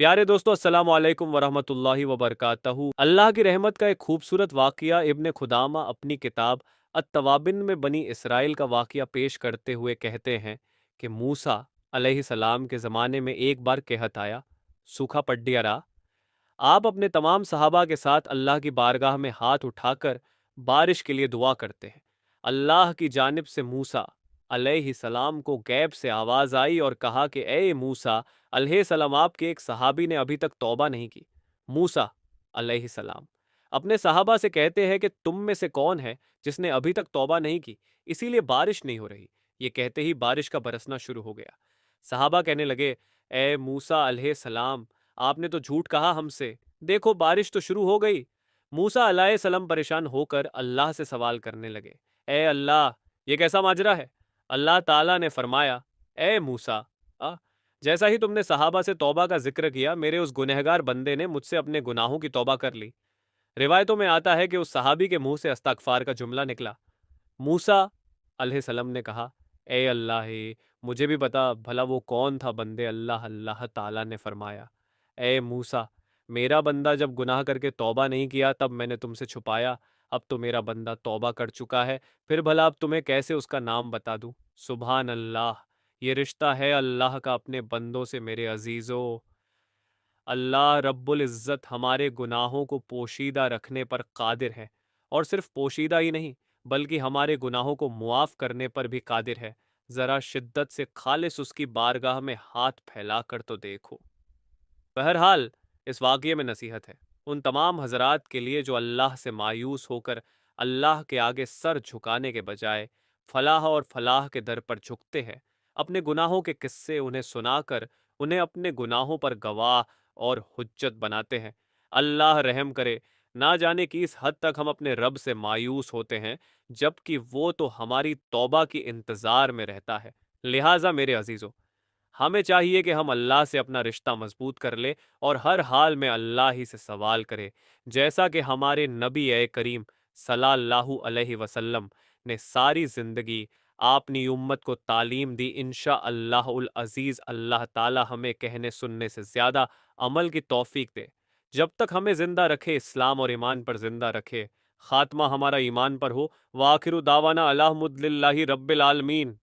प्यारे दोस्तों, अस्सलाम वालेकुम वरहमतुल्लाहि वबरकातहू। अल्लाह की रहमत का एक खूबसूरत वाक़या इब्न खुदामा अपनी किताब अत-तवाबिन में बनी इसराइल का वाक़या पेश करते हुए कहते हैं कि मूसा अलैहिस्सलाम के ज़माने में एक बार कहत आया, सूखा पड्डिया रहा। आप अपने तमाम सहाबा के साथ अल्लाह की बारगाह में हाथ उठाकर बारिश के लिए दुआ करते हैं। अल्लाह की जानिब से मूसा अलैहिस्सलाम को गैब से आवाज़ आई और कहा कि ए मूसा अलैहिस्सलाम, आपके एक सहाबी ने अभी तक तौबा नहीं की। मूसा अलैहिस्सलाम अपने सहाबा से कहते हैं कि तुम में से कौन है जिसने अभी तक तौबा नहीं की, इसीलिए बारिश नहीं हो रही। ये कहते ही बारिश का बरसना शुरू हो गया। सहाबा कहने लगे, ए मूसा अलैहिस्सलाम, आपने तो झूठ कहा हमसे, देखो बारिश तो शुरू हो गई। मूसा अलैहिस्सलाम परेशान होकर अल्लाह से सवाल करने लगे, ए अल्लाह, ये कैसा माजरा है? अल्लाह ताला ने फरमाया, ए मूसा, आ, जैसा ही तुमने सहाबा से तौबा का जिक्र किया, मेरे उस गुनहगार बंदे ने मुझसे अपने गुनाहों की तौबा कर ली। रिवायतों में आता है कि उस सहाबी के मुंह से अस्तगफार का जुमला निकला। मूसा अलैहिस्सलाम ने कहा, ए अल्लाह, मुझे भी बता भला वो कौन था बंदे। अल्लाह अल्लाह ताला ने फरमाया, ए मूसा, मेरा बंदा जब गुनाह करके तौबा नहीं किया तब मैंने तुमसे छुपाया। अब तो मेरा बंदा तौबा कर चुका है, फिर भला अब तुम्हें कैसे उसका नाम बता दूं। सुभान अल्लाह, ये रिश्ता है अल्लाह का अपने बंदों से मेरे अजीजों। अल्लाह रब्बुल इज़्ज़त हमारे गुनाहों को पोशीदा रखने पर कादिर है, और सिर्फ पोशीदा ही नहीं बल्कि हमारे गुनाहों को मुआफ़ करने पर भी कादिर है। ज़रा शिद्दत से खालिस उसकी बारगाह में हाथ फैलाकर तो देखो। बहरहाल, इस वाक़ये में नसीहत है उन तमाम हज़रात के लिए जो अल्लाह से मायूस होकर अल्लाह के आगे सर झुकाने के बजाय फलाह और फलाह के दर पर झुकते हैं। अपने गुनाहों के किस्से उन्हें सुनाकर उन्हें अपने गुनाहों पर गवाह और हुज्जत बनाते हैं। अल्लाह रहम करे, ना जाने किस हद तक हम अपने रब से मायूस होते हैं, जबकि वो तो हमारी तौबा की इंतज़ार में रहता है। लिहाजा मेरे अजीज़ों, हमें चाहिए कि हम अल्लाह से अपना रिश्ता मजबूत कर ले और हर हाल में अल्लाह ही से सवाल करें, जैसा कि हमारे नबी ए करीम सल्लल्लाहु अलैहि वसल्लम ने सारी ज़िंदगी अपनी उम्मत को तालीम दी। इंशा अल्लाहुल अज़ीज़ अल्लाह ताला हमें कहने सुनने से ज़्यादा अमल की तौफीक दे। जब तक हमें ज़िंदा रखे, इस्लाम और ईमान पर ज़िंदा रखे, ख़ात्मा हमारा ईमान पर हो। वाखिरु दावाना अल्हम्दुलिल्लाहि रब्बिल आलमीन।